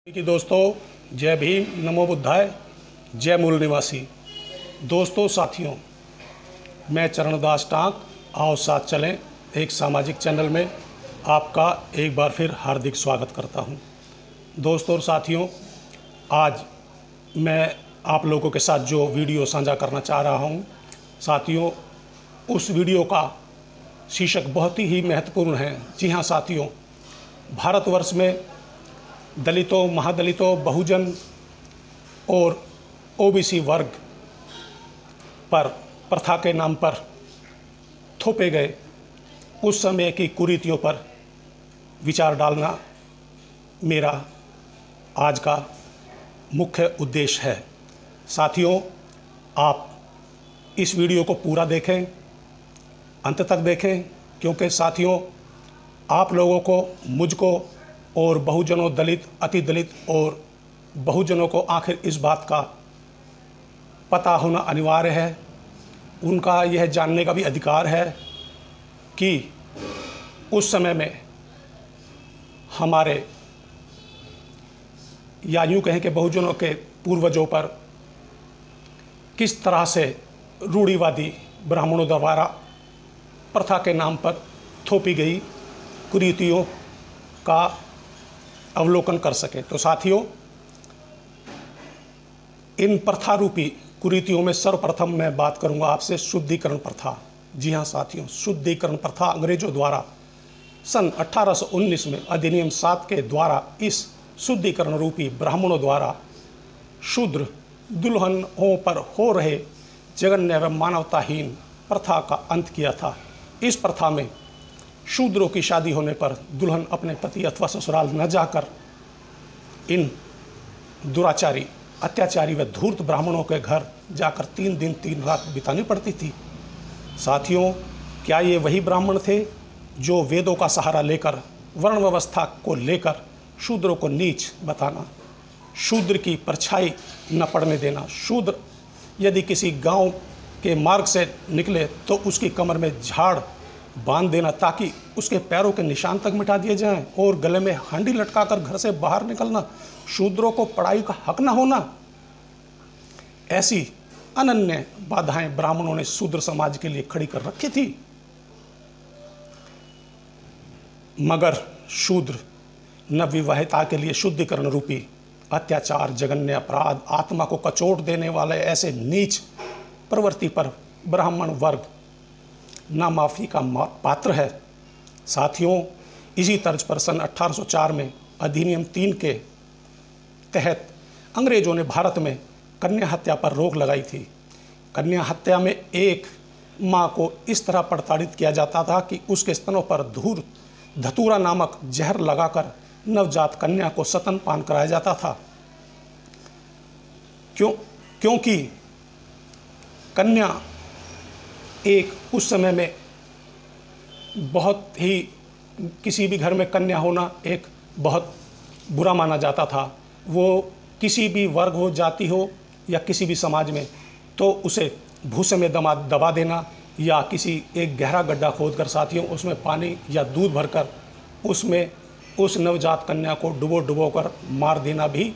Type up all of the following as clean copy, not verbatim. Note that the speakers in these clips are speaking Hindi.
कि दोस्तों, जय भीम, नमो बुद्धाय, जय मूल निवासी। दोस्तों साथियों, मैं चरणदास टांक, आओ साथ चलें एक सामाजिक चैनल में आपका एक बार फिर हार्दिक स्वागत करता हूं। दोस्तों और साथियों, आज मैं आप लोगों के साथ जो वीडियो साझा करना चाह रहा हूं, साथियों, उस वीडियो का शीर्षक बहुत ही महत्वपूर्ण है। जी हाँ साथियों, भारतवर्ष में दलितों, महादलितों, बहुजन और ओबीसी वर्ग पर प्रथा के नाम पर थोपे गए उस समय की कुरीतियों पर विचार डालना मेरा आज का मुख्य उद्देश्य है। साथियों, आप इस वीडियो को पूरा देखें, अंत तक देखें, क्योंकि साथियों, आप लोगों को, मुझको और बहुजनों, दलित, अति दलित और बहुजनों को आखिर इस बात का पता होना अनिवार्य है। उनका यह जानने का भी अधिकार है कि उस समय में हमारे, या यूँ कहें कि बहुजनों के पूर्वजों पर किस तरह से रूढ़िवादी ब्राह्मणों द्वारा प्रथा के नाम पर थोपी गई कुरीतियों का अवलोकन कर सके। तो साथियों, इन प्रथा रूपी कुरीतियों में सर्वप्रथम मैं बात करूंगा आपसे शुद्धिकरण प्रथा। जी हाँ साथियों, शुद्धिकरण प्रथा अंग्रेजों द्वारा सन 1819 में अधिनियम 7 के द्वारा इस शुद्धिकरण रूपी ब्राह्मणों द्वारा शूद्र दुल्हनों पर हो रहे जघन्य एवं मानवताहीन प्रथा का अंत किया था। इस प्रथा में शूद्रों की शादी होने पर दुल्हन अपने पति अथवा ससुराल न जाकर इन दुराचारी, अत्याचारी व धूर्त ब्राह्मणों के घर जाकर 3 दिन 3 रात बितानी पड़ती थी। साथियों, क्या ये वही ब्राह्मण थे जो वेदों का सहारा लेकर वर्ण व्यवस्था को लेकर शूद्रों को नीच बताना, शूद्र की परछाई न पड़ने देना, शूद्र यदि किसी गांव के मार्ग से निकले तो उसकी कमर में झाड़ बांध देना ताकि उसके पैरों के निशान तक मिटा दिए जाएं, और गले में हांडी लटकाकर घर से बाहर निकलना, शूद्रों को पढ़ाई का हक न होना, ऐसी अनन्य बाधाएं ब्राह्मणों ने शूद्र समाज के लिए खड़ी कर रखी थी। मगर शूद्र नवविवाहिता के लिए शुद्धिकरण रूपी अत्याचार, जघन्य अपराध, आत्मा को कचोट देने वाले ऐसे नीच प्रवृत्ति पर ब्राह्मण वर्ग ना माफ़ी का पात्र है। साथियों, इसी तर्ज पर सन 1804 में अधिनियम 3 के तहत अंग्रेजों ने भारत में कन्या हत्या पर रोक लगाई थी। कन्या हत्या में एक माँ को इस तरह प्रताड़ित किया जाता था कि उसके स्तनों पर धतूरा नामक जहर लगाकर नवजात कन्या को स्तनपान कराया जाता था। क्योंकि कन्या एक उस समय में बहुत ही, किसी भी घर में कन्या होना एक बहुत बुरा माना जाता था। वो किसी भी वर्ग हो, जाति हो या किसी भी समाज में, तो उसे भूसे में दबा देना या किसी एक गहरा गड्ढा खोदकर साथियों उसमें पानी या दूध भरकर उसमें उस नवजात कन्या को डुबो कर मार देना भी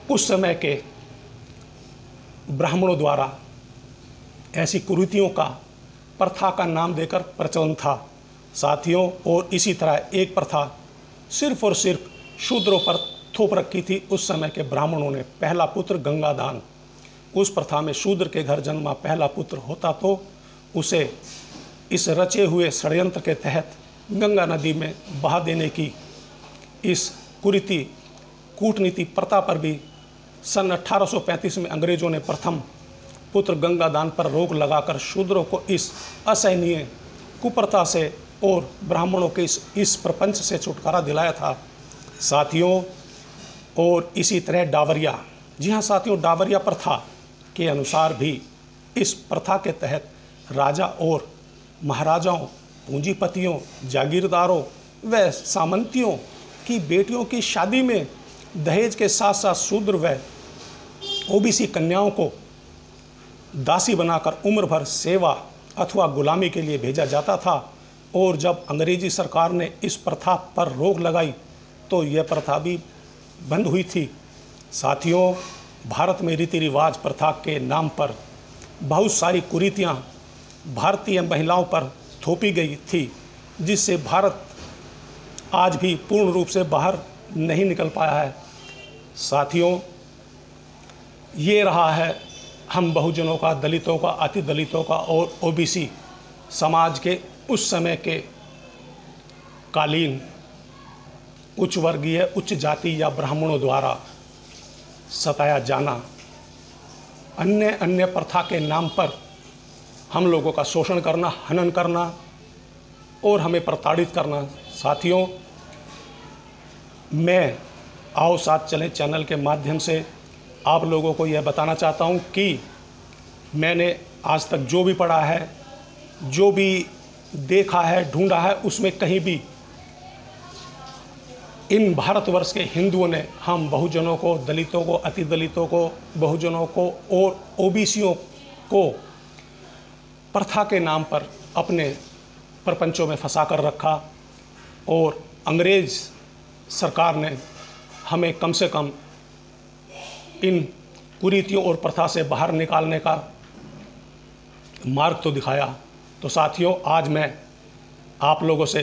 उस समय के ब्राह्मणों द्वारा ऐसी कुरीतियों का प्रथा का नाम देकर प्रचलन था साथियों। और इसी तरह एक प्रथा सिर्फ और सिर्फ शूद्रों पर थोप रखी थी उस समय के ब्राह्मणों ने, पहला पुत्र गंगादान। उस प्रथा में शूद्र के घर जन्मा पहला पुत्र होता तो उसे इस रचे हुए षड्यंत्र के तहत गंगा नदी में बहा देने की इस कुरीति कूटनीति प्रथा पर भी सन 1835 में अंग्रेजों ने प्रथम पुत्र गंगादान पर रोक लगाकर शूद्रों को इस असहनीय कुप्रथा से और ब्राह्मणों के इस प्रपंच से छुटकारा दिलाया था साथियों। और इसी तरह डावरिया, जी हाँ साथियों, डावरिया प्रथा के अनुसार भी इस प्रथा के तहत राजा और महाराजाओं, पूंजीपतियों, जागीरदारों व सामंतियों की बेटियों की शादी में दहेज के साथ साथ शूद्र व ओबीसी कन्याओं को दासी बनाकर उम्र भर सेवा अथवा गुलामी के लिए भेजा जाता था। और जब अंग्रेजी सरकार ने इस प्रथा पर रोक लगाई तो यह प्रथा भी बंद हुई थी। साथियों, भारत में रीति रिवाज प्रथा के नाम पर बहुत सारी कुरीतियाँ भारतीय महिलाओं पर थोपी गई थी, जिससे भारत आज भी पूर्ण रूप से बाहर नहीं निकल पाया है। साथियों, ये रहा है हम बहुजनों का, दलितों का, अति दलितों का और ओबीसी समाज के उस समय के कालीन उच्च वर्गीय, उच्च जाति या ब्राह्मणों द्वारा सताया जाना, अन्य अन्य प्रथा के नाम पर हम लोगों का शोषण करना, हनन करना और हमें प्रताड़ित करना। साथियों, मैं आओ साथ चलें चैनल के माध्यम से आप लोगों को यह बताना चाहता हूं कि मैंने आज तक जो भी पढ़ा है, जो भी देखा है, ढूंढा है, उसमें कहीं भी इन भारतवर्ष के हिंदुओं ने हम बहुजनों को, दलितों को, अति दलितों को, बहुजनों को और ओबीसियों को प्रथा के नाम पर अपने प्रपंचों में फंसा कर रखा और अंग्रेज़ सरकार ने हमें कम से कम इन कुरीतियों और प्रथा से बाहर निकालने का मार्ग तो दिखाया। तो साथियों, आज मैं आप लोगों से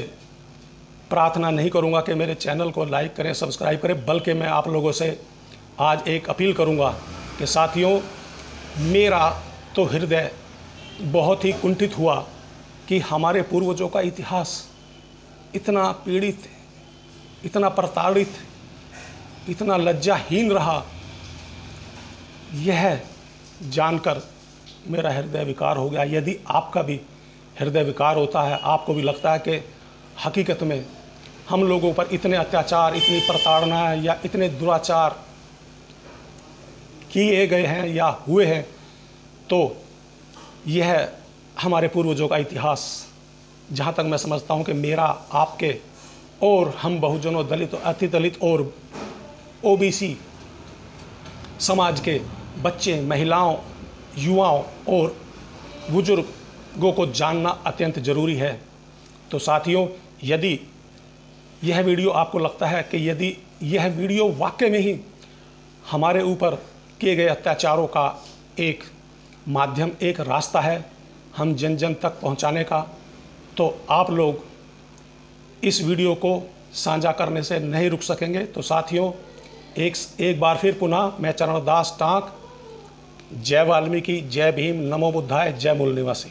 प्रार्थना नहीं करूंगा कि मेरे चैनल को लाइक करें, सब्सक्राइब करें, बल्कि मैं आप लोगों से आज एक अपील करूंगा कि साथियों, मेरा तो हृदय बहुत ही कुंठित हुआ कि हमारे पूर्वजों का इतिहास इतना पीड़ित, इतना प्रताड़ित, इतना लज्जाहीन रहा। यह जानकर मेरा हृदय विकार हो गया। यदि आपका भी हृदय विकार होता है, आपको भी लगता है कि हकीकत में हम लोगों पर इतने अत्याचार, इतनी प्रताड़ना या इतने दुराचार किए गए हैं या हुए हैं, तो यह हमारे पूर्वजों का इतिहास, जहाँ तक मैं समझता हूँ कि मेरा, आपके और हम बहुजनों, दलित, अति दलित और ओबीसी समाज के बच्चे, महिलाओं, युवाओं और बुजुर्गों को जानना अत्यंत ज़रूरी है। तो साथियों, यदि यह वीडियो आपको लगता है कि यदि यह वीडियो वाकई में ही हमारे ऊपर किए गए अत्याचारों का एक माध्यम, एक रास्ता है हम जन जन तक पहुंचाने का, तो आप लोग इस वीडियो को साझा करने से नहीं रुक सकेंगे। तो साथियों, एक बार फिर पुनः मैं चरणदास टांक, जय वाल्मीकि, जय भीम, नमो बुद्धाय, जय मूल निवासी।